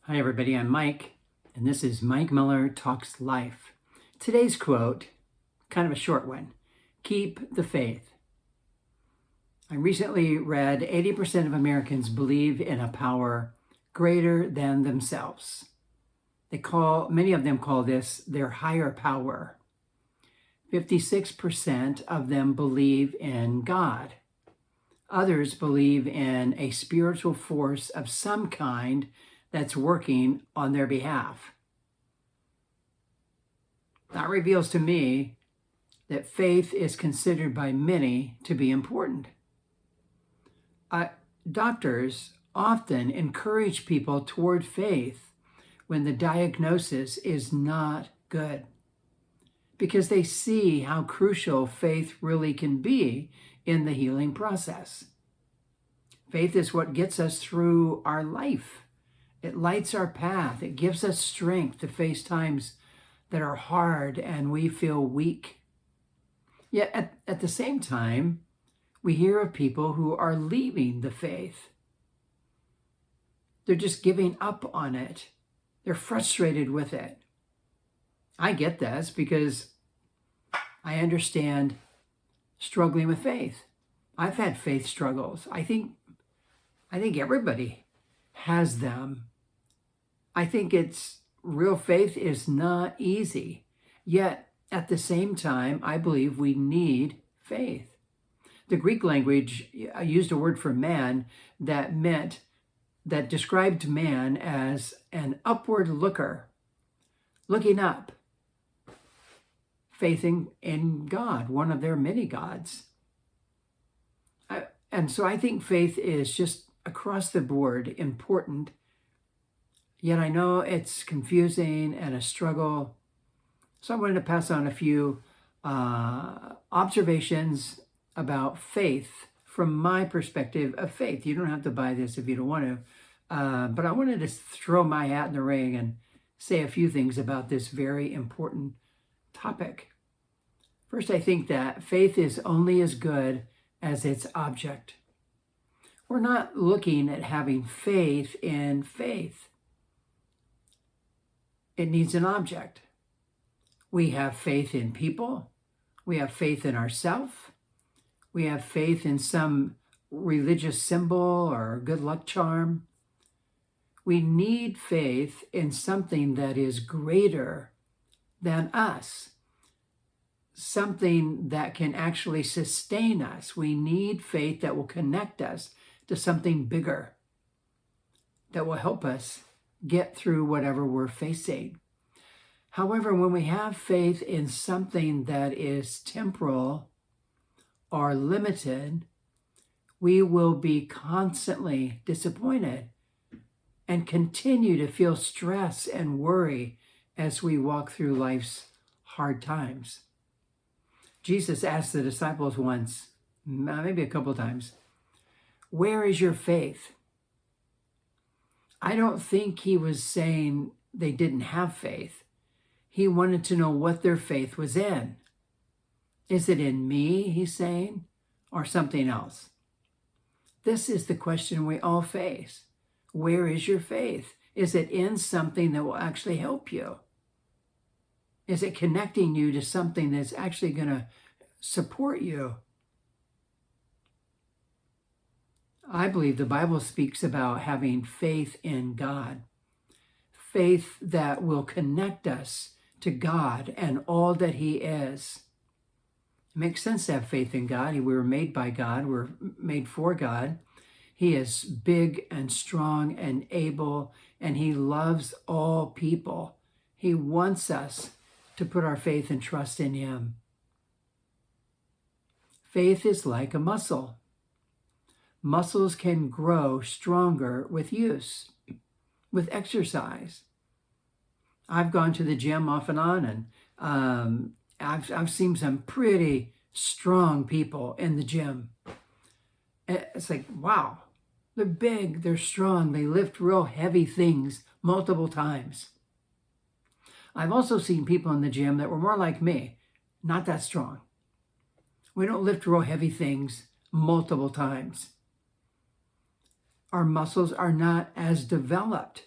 Hi, everybody. I'm Mike, and this is Mike Miller Talks Life. Today's quote, kind of a short one: keep the faith. I recently read 80% of Americans believe in a power greater than themselves. Many of them call this their higher power. 56% of them believe in God. Others believe in a spiritual force of some kind that's working on their behalf. That reveals to me that faith is considered by many to be important. Doctors often encourage people toward faith when the diagnosis is not good, because they see how crucial faith really can be in the healing process. Faith is what gets us through our life. It lights our path. It gives us strength to face times that are hard and we feel weak. Yet at the same time, we hear of people who are leaving the faith. They're just giving up on it. They're frustrated with it. I get this because I understand struggling with faith. I've had faith struggles. I think everybody has them. I think real faith is not easy. Yet at the same time, I believe we need faith. The Greek language used a word for man that described man as an upward looker, looking up. Faith in God, one of their many gods. And so I think faith is just across the board important. Yet I know it's confusing and a struggle. So I wanted to pass on a few observations about faith from my perspective of faith. You don't have to buy this if you don't want to. But I wanted to throw my hat in the ring and say a few things about this very important topic. First, I think that faith is only as good as its object. We're not looking at having faith in faith. It needs an object. We have faith in people. We have faith in ourselves. We have faith in some religious symbol or good luck charm. We need faith in something that is greater than us, something that can actually sustain us. We need faith that will connect us to something bigger, that will help us get through whatever we're facing. However, when we have faith in something that is temporal or limited, we will be constantly disappointed and continue to feel stress and worry as we walk through life's hard times. Jesus asked the disciples once, maybe a couple times, "Where is your faith?" I don't think he was saying they didn't have faith. He wanted to know what their faith was in. Is it in me, he's saying, or something else? This is the question we all face. Where is your faith? Is it in something that will actually help you? Is it connecting you to something that's actually going to support you? I believe the Bible speaks about having faith in God, faith that will connect us to God and all that he is. It makes sense to have faith in God. We were made by God. We're made for God. He is big and strong and able, and he loves all people. He wants us to put our faith and trust in him. Faith is like a muscle. Muscles can grow stronger with use, with exercise. I've gone to the gym off and on, and I've seen some pretty strong people in the gym. It's like, wow, they're big, they're strong, they lift real heavy things multiple times. I've also seen people in the gym that were more like me, not that strong. We don't lift real heavy things multiple times. Our muscles are not as developed.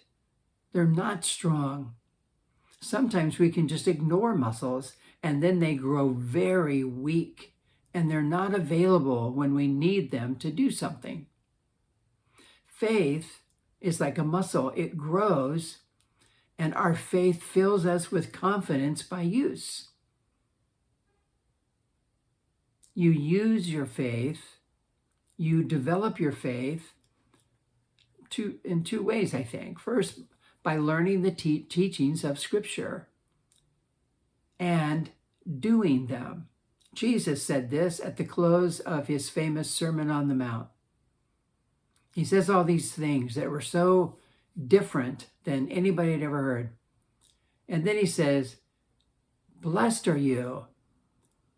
They're not strong. Sometimes we can just ignore muscles and then they grow very weak and they're not available when we need them to do something. Faith is like a muscle. It grows, and our faith fills us with confidence by use. You use your faith, you develop your faith in two ways, I think. First, by learning the teachings of Scripture and doing them. Jesus said this at the close of his famous Sermon on the Mount. He says all these things that were so different than anybody had ever heard. And then he says, blessed are you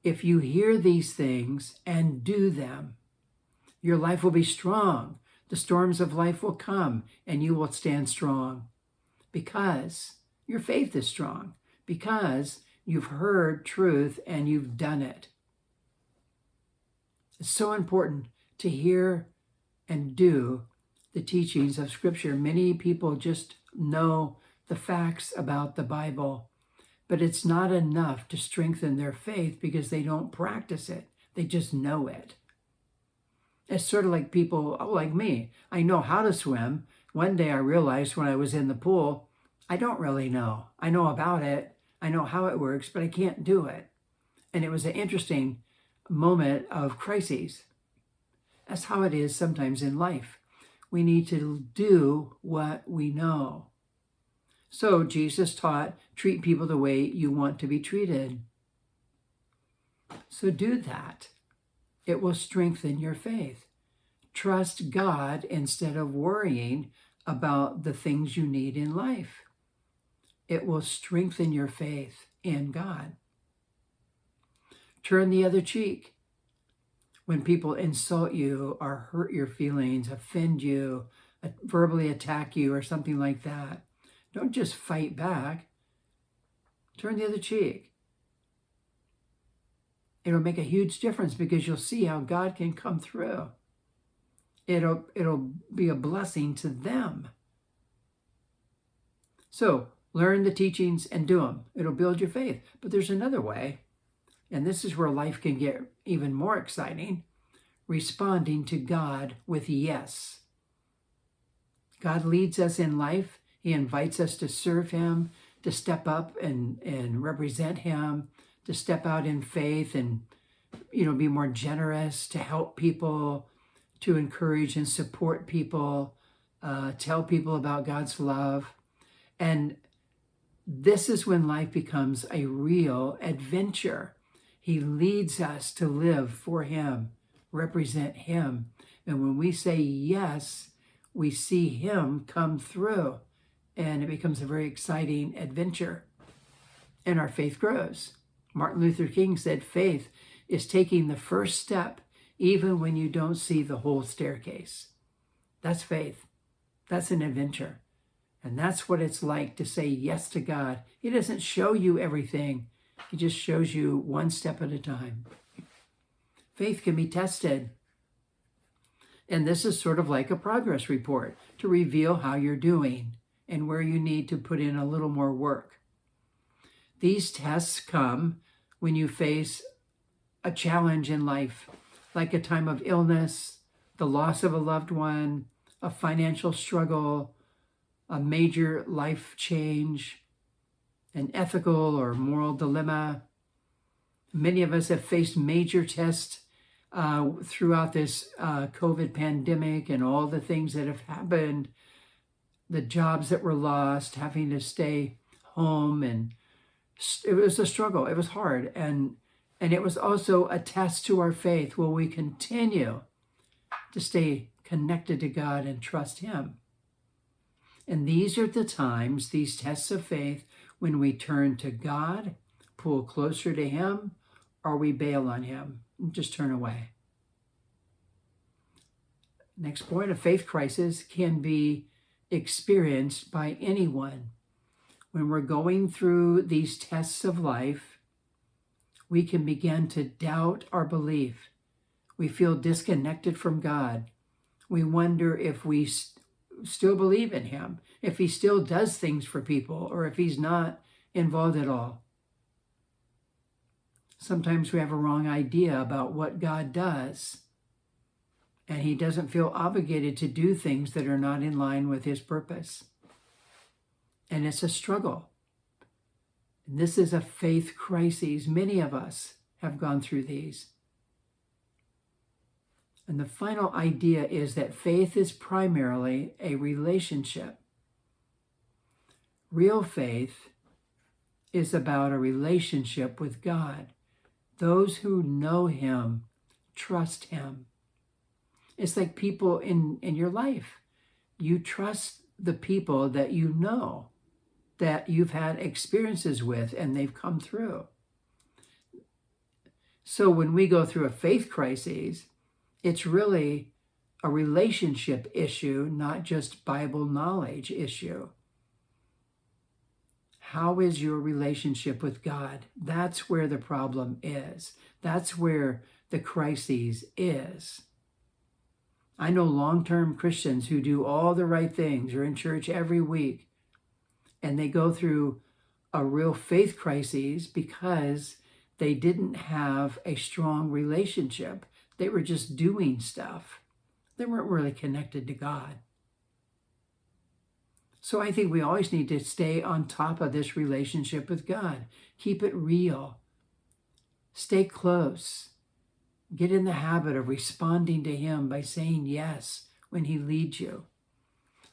if you hear these things and do them. Your life will be strong. The storms of life will come and you will stand strong because your faith is strong, because you've heard truth and you've done it. It's so important to hear and do the teachings of Scripture. Many people just know the facts about the Bible, but it's not enough to strengthen their faith because they don't practice it. They just know it. It's sort of like people like me. I know how to swim. One day I realized when I was in the pool, I don't really know. I know about it. I know how it works, but I can't do it. And it was an interesting moment of crises. That's how it is sometimes in life. We need to do what we know. So Jesus taught, treat people the way you want to be treated. So do that. It will strengthen your faith. Trust God instead of worrying about the things you need in life. It will strengthen your faith in God. Turn the other cheek. When people insult you or hurt your feelings, offend you, verbally attack you or something like that, don't just fight back. Turn the other cheek. It'll make a huge difference because you'll see how God can come through. It'll be a blessing to them. So learn the teachings and do them. It'll build your faith. But there's another way, and this is where life can get even more exciting. Responding to God with yes. God leads us in life. He invites us to serve him, to step up and represent him, to step out in faith and, be more generous, to help people, to encourage and support people, tell people about God's love. And this is when life becomes a real adventure. He leads us to live for him, represent him. And when we say yes, we see him come through. And it becomes a very exciting adventure. And our faith grows. Martin Luther King said, faith is taking the first step even when you don't see the whole staircase. That's faith. That's an adventure. And that's what it's like to say yes to God. He doesn't show you everything. He just shows you one step at a time. Faith can be tested. And this is sort of like a progress report to reveal how you're doing and where you need to put in a little more work. These tests come when you face a challenge in life, like a time of illness, the loss of a loved one, a financial struggle, a major life change, an ethical or moral dilemma. Many of us have faced major tests throughout this COVID pandemic and all the things that have happened, the jobs that were lost, having to stay home, and it was a struggle. It was hard, and it was also a test to our faith. Will we continue to stay connected to God and trust him? And these are the times, these tests of faith, when we turn to God, pull closer to him, or we bail on him and just turn away. Next point, a faith crisis can be experienced by anyone. When we're going through these tests of life, we can begin to doubt our belief. We feel disconnected from God. We wonder if we still believe in him, if he still does things for people, or if he's not involved at all. Sometimes we have a wrong idea about what God does, and he doesn't feel obligated to do things that are not in line with his purpose. And it's a struggle. And this is a faith crisis. Many of us have gone through these. And the final idea is that faith is primarily a relationship. Real faith is about a relationship with God. Those who know him trust him. It's like people in your life. You trust the people that you know, that you've had experiences with, and they've come through. So when we go through a faith crisis, it's really a relationship issue, not just Bible knowledge issue. How is your relationship with God? That's where the problem is. That's where the crisis is. I know long-term Christians who do all the right things, are in church every week, and they go through a real faith crisis because they didn't have a strong relationship. They were just doing stuff. They weren't really connected to God. So I think we always need to stay on top of this relationship with God. Keep it real. Stay close. Get in the habit of responding to him by saying yes when he leads you.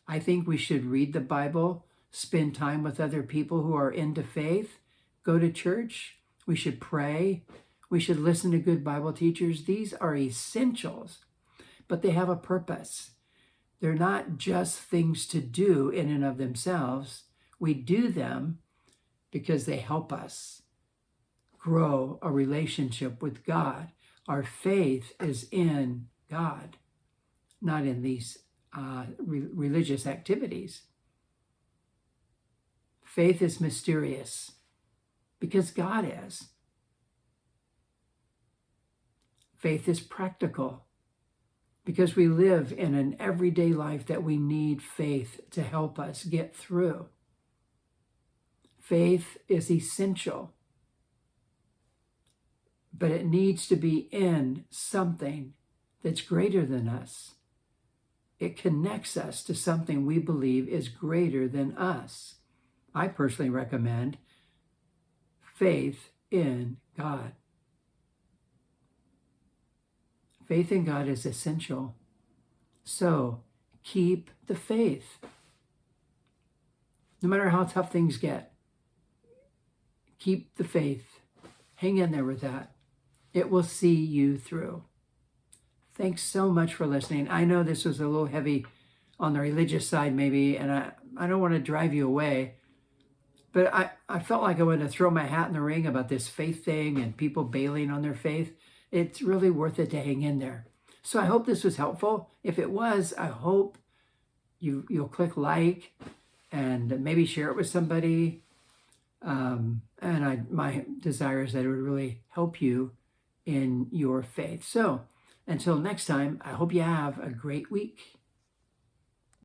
I think we should read the Bible, spend time with other people who are into faith, go to church. We should pray. We should listen to good Bible teachers. These are essentials, but they have a purpose. They're not just things to do in and of themselves. We do them because they help us grow a relationship with God. Our faith is in God, not in these religious activities. Faith is mysterious because God is. Faith is practical because we live in an everyday life that we need faith to help us get through. Faith is essential, but it needs to be in something that's greater than us. It connects us to something we believe is greater than us. I personally recommend faith in God. Faith in God is essential. So keep the faith. No matter how tough things get, keep the faith. Hang in there with that. It will see you through. Thanks so much for listening. I know this was a little heavy on the religious side maybe, and I don't want to drive you away, but I felt like I wanted to throw my hat in the ring about this faith thing and people bailing on their faith. It's really worth it to hang in there. So I hope this was helpful. If it was, I hope you'll click like and maybe share it with somebody. My desire is that it would really help you in your faith. So until next time, I hope you have a great week.